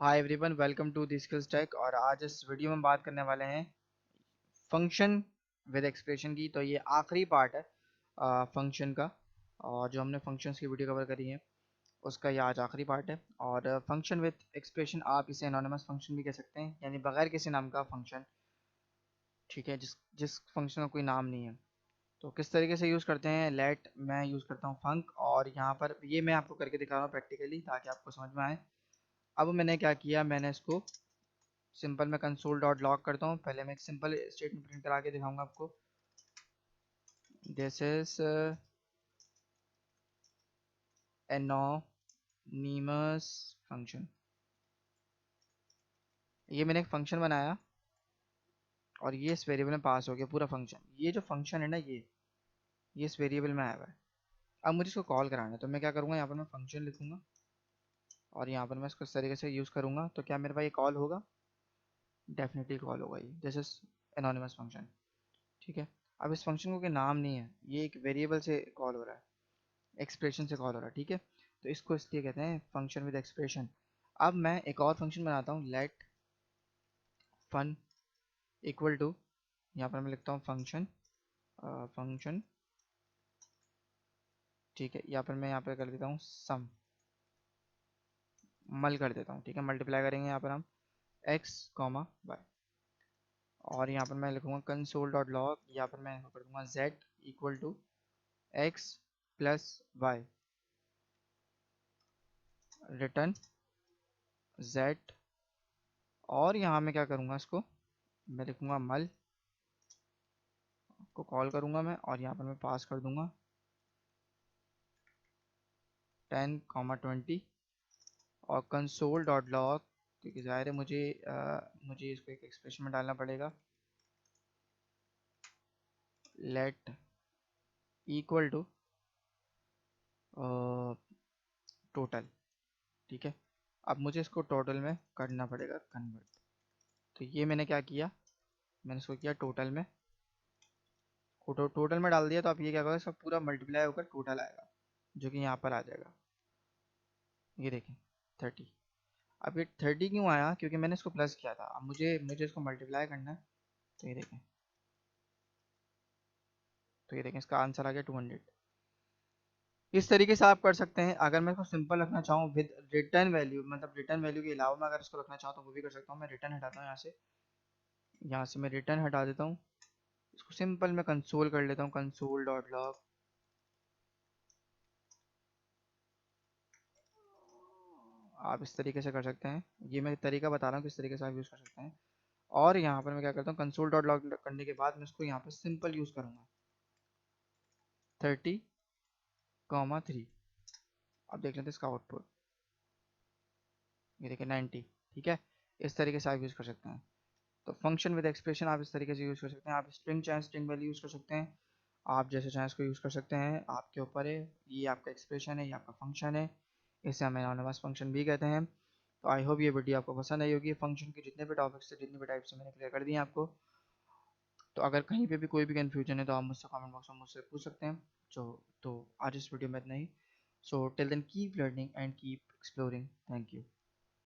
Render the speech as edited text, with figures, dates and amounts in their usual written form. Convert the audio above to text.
Hi everyone, welcome to the Skills Tech. और आज इस वीडियो में बात करने वाले हैं फंक्शन विद एक्सप्रेशन की। तो ये आखिरी पार्ट है फंक्शन का। और जो हमने फंक्शंस की वीडियो कवर करी है उसका ये आज आखिरी पार्ट है। और फंक्शन विद एक्सप्रेशन आप इसे एनोनिमस फंक्शन भी कह सकते हैं, यानी बगैर किसी नाम का फंक्शन। ठीक है, जिस जिस फंक्शन का कोई नाम नहीं है। तो किस तरीके से यूज़ करते हैं, लेट मैं यूज़ करता हूँ फंक, और यहाँ पर ये मैं आपको करके दिखा रहा हूँ प्रैक्टिकली ताकि आपको समझ में आए। अब मैंने क्या किया, मैंने इसको सिंपल मैं कंसोल डॉट लॉग करता हूँ। पहले मैं एक सिंपल स्टेटमेंट प्रिंट करा के दिखाऊंगा आपको। This is anonymous function. ये मैंने एक फंक्शन बनाया और ये इस वेरिएबल में पास हो गया पूरा फंक्शन। ये जो फंक्शन है ना, ये इस वेरिएबल में आया हुआ है। अब मुझे इसको कॉल कराना है, तो मैं क्या करूँगा, यहाँ पर मैं फंक्शन लिखूंगा और यहाँ पर मैं इसको इस तरीके से यूज़ करूँगा। तो क्या मेरे पास ये कॉल होगा? डेफिनेटली कॉल होगा। ये दिस इज एनोनिमस फंक्शन। ठीक है। अब इस फंक्शन को कोई नाम नहीं है, ये एक वेरिएबल से कॉल हो रहा है, एक्सप्रेशन से कॉल हो रहा है। ठीक है, तो इसको इसलिए कहते हैं फंक्शन विद एक्सप्रेशन। अब मैं एक और फंक्शन बनाता हूँ, लेट फन इक्वल टू, यहाँ पर मैं लिखता हूँ फंक्शन फंक्शन। ठीक है, यहाँ पर मैं यहाँ पर कर देता हूँ सम, मल कर देता हूँ। ठीक है, मल्टीप्लाई करेंगे यहाँ पर हम एक्स कॉमा वाई। और यहाँ पर मैं लिखूंगा कंसोल डॉट लॉग, यहाँ पर मैं कर दूंगा Z equal to X plus Y, return Z. और यहाँ मैं क्या करूँगा, इसको मैं लिखूंगा मल को कॉल करूंगा मैं, और यहाँ पर मैं पास कर दूंगा 10, 20। और कंसोल डॉट लॉग, क्योंकि ज़ाहिर है मुझे इसको एक एक्सप्रेशन में डालना पड़ेगा। Let equal to total. ठीक है, अब मुझे इसको टोटल में करना पड़ेगा कन्वर्ट। तो ये मैंने क्या किया, मैंने इसको किया टोटल में, टोटल में डाल दिया। तो आप ये क्या करोगे, सब पूरा मल्टीप्लाई होकर टोटल आएगा, जो कि यहाँ पर आ जाएगा। ये देखें 30। अब ये 30 क्यों आया, क्योंकि मैंने इसको प्लस किया था। अब मुझे मुझे इसको मल्टीप्लाई करना है। तो ये देखें इसका आंसर आ गया 200। इस तरीके से आप कर सकते हैं। अगर मैं इसको सिंपल रखना चाहूँ विद रिटर्न वैल्यू, मतलब रिटर्न वैल्यू के अलावा मैं अगर इसको रखना चाहूँ तो वो भी कर सकता हूँ। मैं रिटर्न हटाता हूँ यहाँ से मैं रिटर्न हटा देता हूँ। इसको सिंपल मैं कंसोल कर लेता हूँ, कंसोल डॉट लॉग। आप इस तरीके से कर सकते हैं, ये मैं तरीका बता रहा हूँ किस तरीके से आप यूज़ कर सकते हैं। और यहाँ पर मैं क्या करता हूँ, कंसोल डॉट लॉग करने के बाद मैं इसको यहाँ पर सिंपल यूज़ करूँगा 30, 3। अब देख लेते हैं इसका आउटपुट। ये देखिए 90। ठीक है, इस तरीके से आप यूज़ कर सकते हैं। तो फंक्शन विद एक्सप्रेशन आप इस तरीके से यूज़ कर सकते हैं। आप स्ट्रिंग चाहे स्ट्रिंग वैल्यू यूज़ कर सकते हैं, आप जैसे चाहें इसको यूज़ कर सकते हैं, आपके ऊपर है। ये आपका एक्सप्रेशन है, ये आपका फंक्शन है, इसे हम एनोनिमस फंक्शन भी कहते हैं। तो आई होप ये वीडियो आपको पसंद आई होगी। फंक्शन के जितने भी टॉपिक्स थे, जितने भी टाइप्स मैंने क्लियर कर दिए आपको। तो अगर कहीं पे भी कोई भी कन्फ्यूजन है तो आप मुझसे कमेंट बॉक्स में मुझसे पूछ सकते हैं। तो आज इस वीडियो में इतना ही। So till then keep learning and keep exploring. Thank you.